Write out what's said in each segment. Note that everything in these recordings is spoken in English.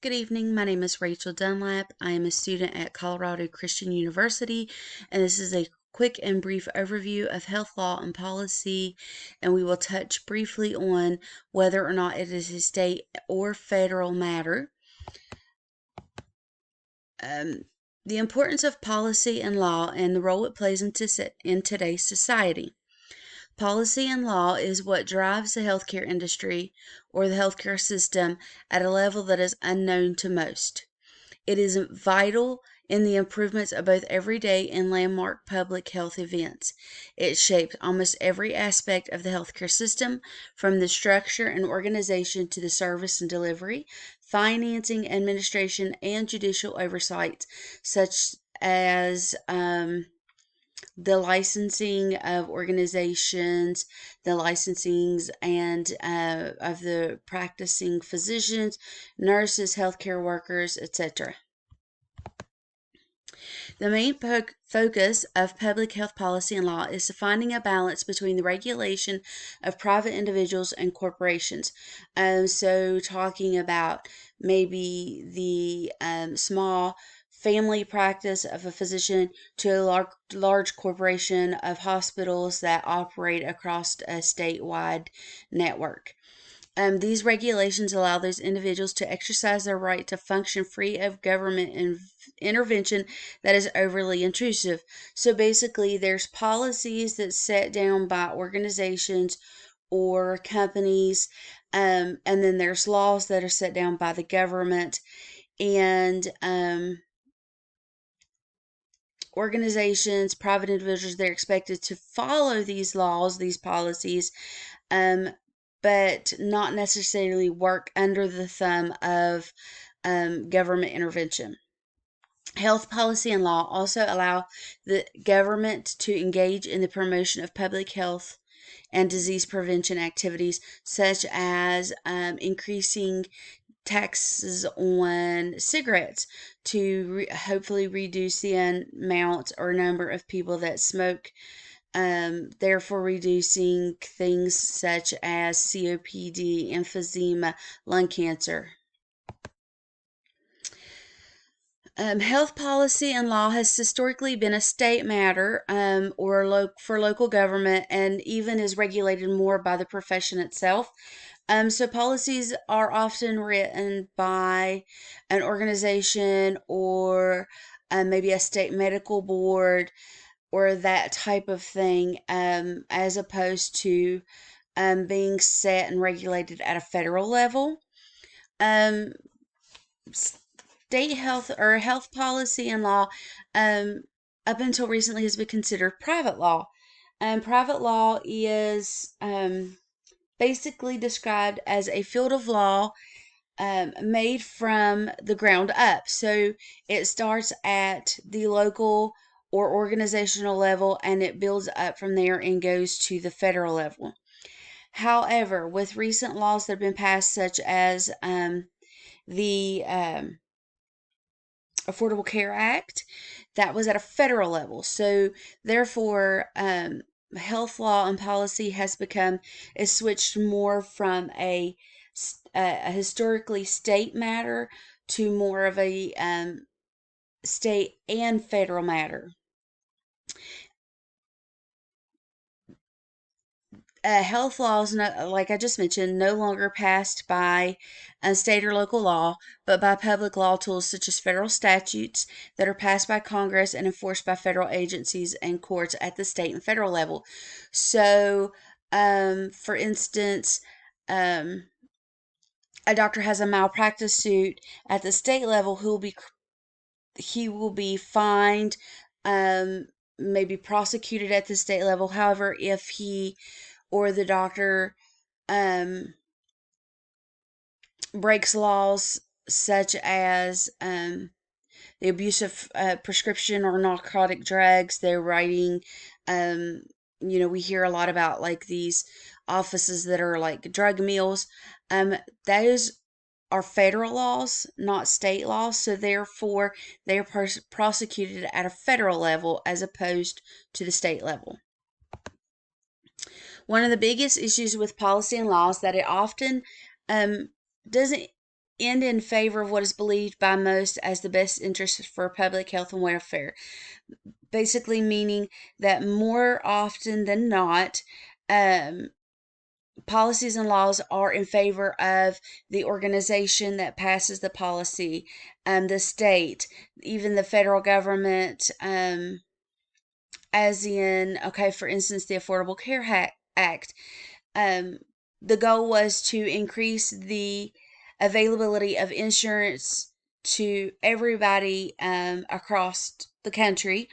Good evening. My name is Rachel Dunlap. I am a student at Colorado Christian University, and this is a quick and brief overview of health law and policy, and we will touch briefly on whether or not it is a state or federal matter. The importance of policy and law and the role it plays in today's society. Policy and law is what drives the healthcare industry or the healthcare system at a level that is unknown to most. It is vital in the improvements of both everyday and landmark public health events. It shapes almost every aspect of the healthcare system, from the structure and organization to the service and delivery, financing, administration, and judicial oversight, such as the licensing of organizations, the licensings and of the practicing physicians, nurses, healthcare workers, etc. The main focus of public health policy and law is finding a balance between the regulation of private individuals and corporations. So talking about maybe the small family practice of a physician to a large corporation of hospitals that operate across a statewide network. These regulations allow those individuals to exercise their right to function free of government intervention that is overly intrusive. So basically, there's policies that's set down by organizations or companies, and then there's laws that are set down by the government, and organizations, private individuals, they're expected to follow these laws, these policies, but not necessarily work under the thumb of government intervention. Health policy and law also allow the government to engage in the promotion of public health and disease prevention activities, such as increasing taxes on cigarettes to hopefully reduce the amount or number of people that smoke, therefore reducing things such as COPD, emphysema, lung cancer. Health policy and law has historically been a state matter for local government, and even is regulated more by the profession itself. So policies are often written by an organization or maybe a state medical board or that type of thing, as opposed to being set and regulated at a federal level. Um, State health or health policy and law, up until recently, has been considered private law. Private law is basically described as a field of law made from the ground up. So it starts at the local or organizational level, and it builds up from there and goes to the federal level. However, with recent laws that have been passed, such as the Affordable Care Act, that was at a federal level. So therefore, health law and policy is switched more from a historically state matter to more of a state and federal matter. Health laws, like I just mentioned, no longer passed by a state or local law, but by public law tools such as federal statutes that are passed by Congress and enforced by federal agencies and courts at the state and federal level. So, for instance, a doctor has a malpractice suit at the state level, he will be fined, maybe prosecuted at the state level. However, if he or the doctor breaks laws such as the abuse of prescription or narcotic drugs, they're writing, we hear a lot about like these offices that are like drug meals. Those are federal laws, not state laws, so therefore they are prosecuted at a federal level as opposed to the state level. One of the biggest issues with policy and law is that it often doesn't end in favor of what is believed by most as the best interest for public health and welfare. Basically, meaning that more often than not, um, policies and laws are in favor of the organization that passes the policy, the state, even the federal government, as in, okay, for instance, the Affordable Care Act. Um, the goal was to increase the availability of insurance to everybody across the country.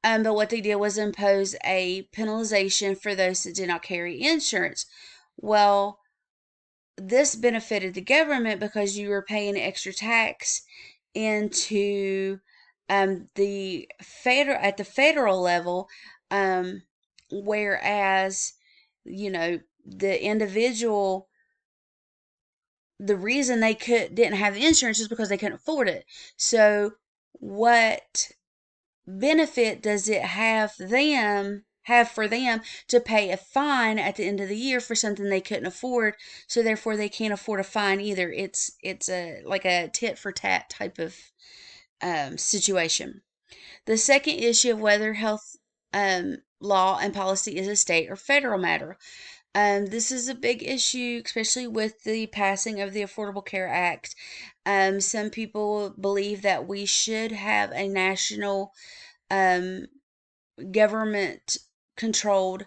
But what they did was impose a penalization for those that did not carry insurance. Well, this benefited the government because you were paying extra tax into the federal level, um, whereas the individual, the reason they didn't have insurance is because they couldn't afford it. So what benefit does it have for them to pay a fine at the end of the year for something they couldn't afford, so therefore they can't afford a fine either? It's a like a tit for tat type of situation. The second issue of whether health law and policy is a state or federal matter. This is a big issue, especially with the passing of the Affordable Care Act. Some people believe that we should have a national um, government controlled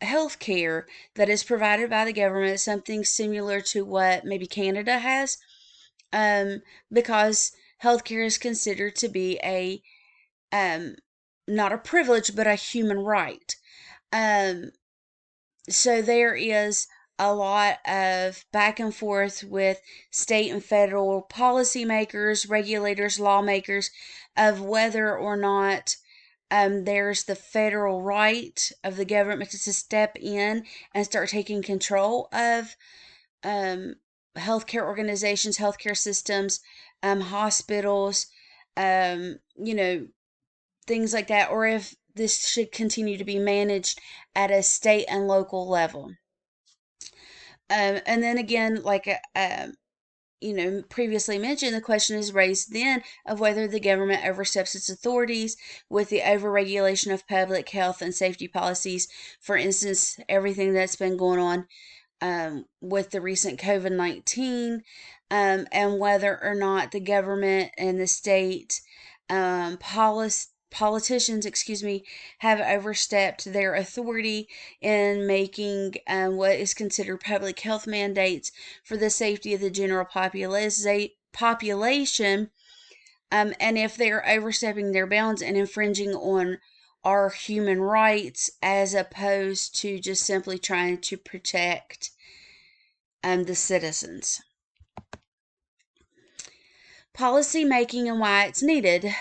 health care that is provided by the government, something similar to what maybe Canada has, um, because healthcare is considered to be a um, not a privilege but a human right. Um, so there is a lot of back and forth with state and federal policymakers, regulators, lawmakers of whether or not there's the federal right of the government to step in and start taking control of um, healthcare organizations, healthcare systems, hospitals, you know, things like that, or if this should continue to be managed at a state and local level. And then again, like previously mentioned, the question is raised then of whether the government oversteps its authorities with the overregulation of public health and safety policies. For instance, everything that's been going on with the recent COVID-19, and whether or not the government and the state politicians, excuse me, have overstepped their authority in making what is considered public health mandates for the safety of the general population, and if they are overstepping their bounds and infringing on our human rights as opposed to just simply trying to protect the citizens. Policy making and why it's needed.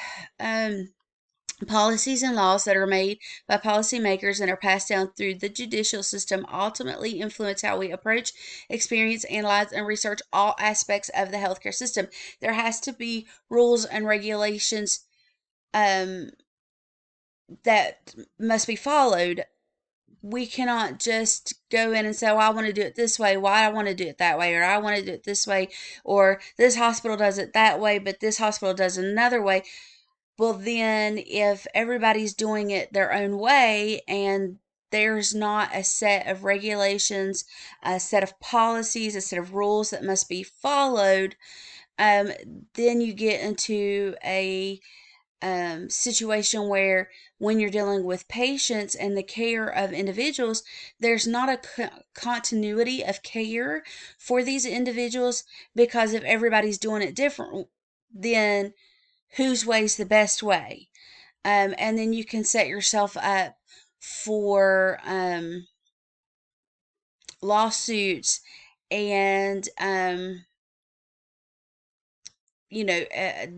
Policies and laws that are made by policymakers and are passed down through the judicial system ultimately influence how we approach, experience, analyze, and research all aspects of the healthcare system. There has to be rules and regulations um, that must be followed. We cannot just go in and say, well, I want to do it this way. Why I want to do it that way? Or I want to do it this way. Or this hospital does it that way, but this hospital does it another way. Well, then, if everybody's doing it their own way and there's not a set of regulations, a set of policies, a set of rules that must be followed, then you get into a situation where when you're dealing with patients and the care of individuals, there's not a continuity of care for these individuals, because if everybody's doing it different, then whose way's the best way? And then you can set yourself up for lawsuits and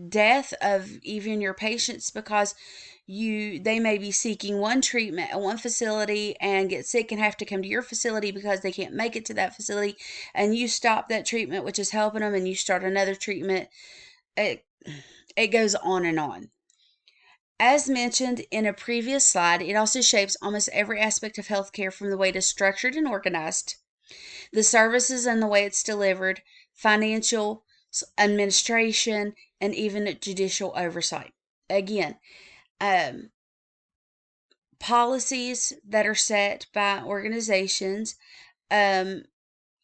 death of even your patients, because they may be seeking one treatment at one facility and get sick and have to come to your facility because they can't make it to that facility, and you stop that treatment which is helping them and you start another treatment. It goes on and on. As mentioned in a previous slide, it also shapes almost every aspect of healthcare, from the way it is structured and organized, the services and the way it's delivered, financial, administration, and even judicial oversight. Again, um, policies that are set by organizations. Um,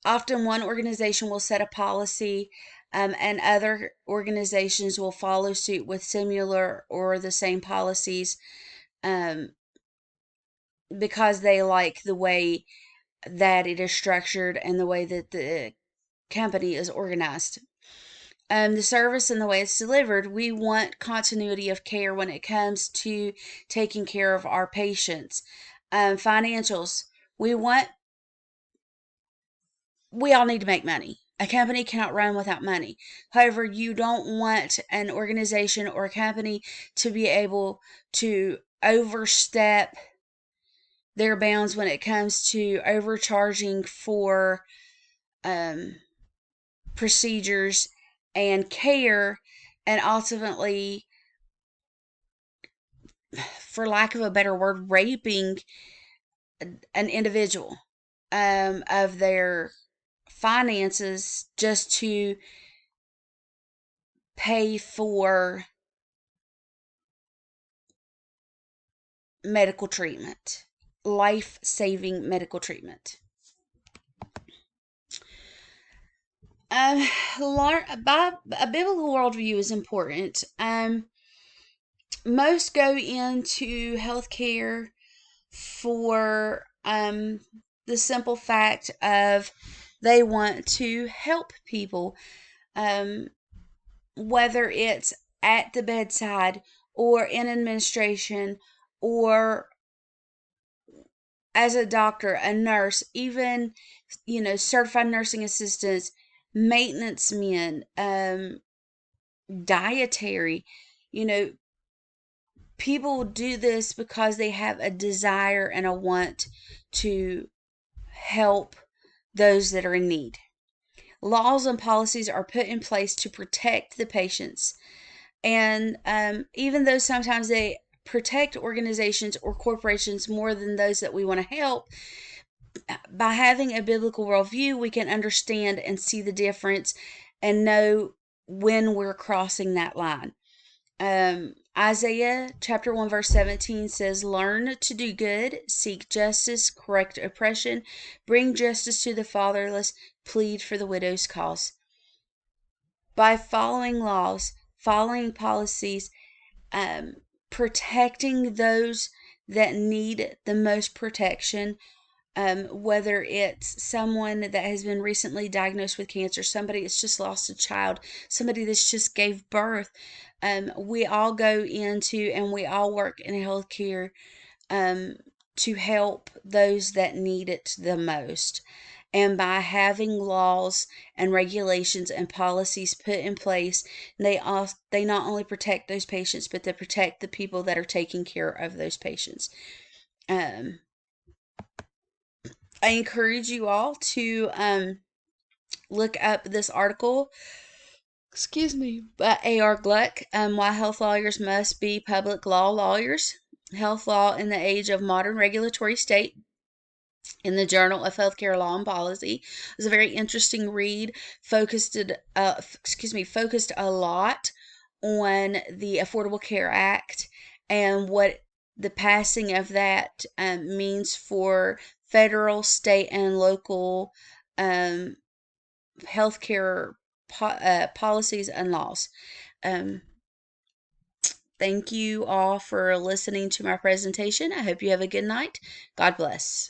Often one organization will set a policy, and other organizations will follow suit with similar or the same policies, um, because they like the way that it is structured and the way that the company is organized. The service and the way it's delivered, we want continuity of care when it comes to taking care of our patients. Financials, we want we all need to make money. A company cannot run without money. However, you don't want an organization or a company to be able to overstep their bounds when it comes to overcharging for um, procedures and care, and ultimately, for lack of a better word, raping an individual of their finances just to pay for medical treatment, life saving medical treatment. Um, a biblical worldview is important. Most go into healthcare for the simple fact of they want to help people, um, whether it's at the bedside or in administration or as a doctor, a nurse, even, certified nursing assistants, maintenance men, dietary, you know, people do this because they have a desire and a want to help those that are in need. Laws and policies are put in place to protect the patients. And even though sometimes they protect organizations or corporations more than those that we want to help, by having a biblical worldview, we can understand and see the difference and know when we're crossing that line. Isaiah chapter 1 verse 17 says, "Learn to do good, seek justice, correct oppression, bring justice to the fatherless, plead for the widow's cause." By following laws, following policies, protecting those that need the most protection, whether it's someone that has been recently diagnosed with cancer, somebody that's just lost a child, somebody that's just gave birth. We all go into and we all work in healthcare to help those that need it the most. And by having laws and regulations and policies put in place, they not only protect those patients, but they protect the people that are taking care of those patients. Um, I encourage you all to look up this article, excuse me, by A.R. Gluck, Why Health Lawyers Must Be Public Law Lawyers, Health Law in the Age of Modern Regulatory State, in the Journal of Healthcare Law and Policy. It was a very interesting read, focused a lot on the Affordable Care Act and what the passing of that means for federal, state, and local healthcare policies and laws. Um, Thank you all for listening to my presentation. I hope you have a good night. God bless.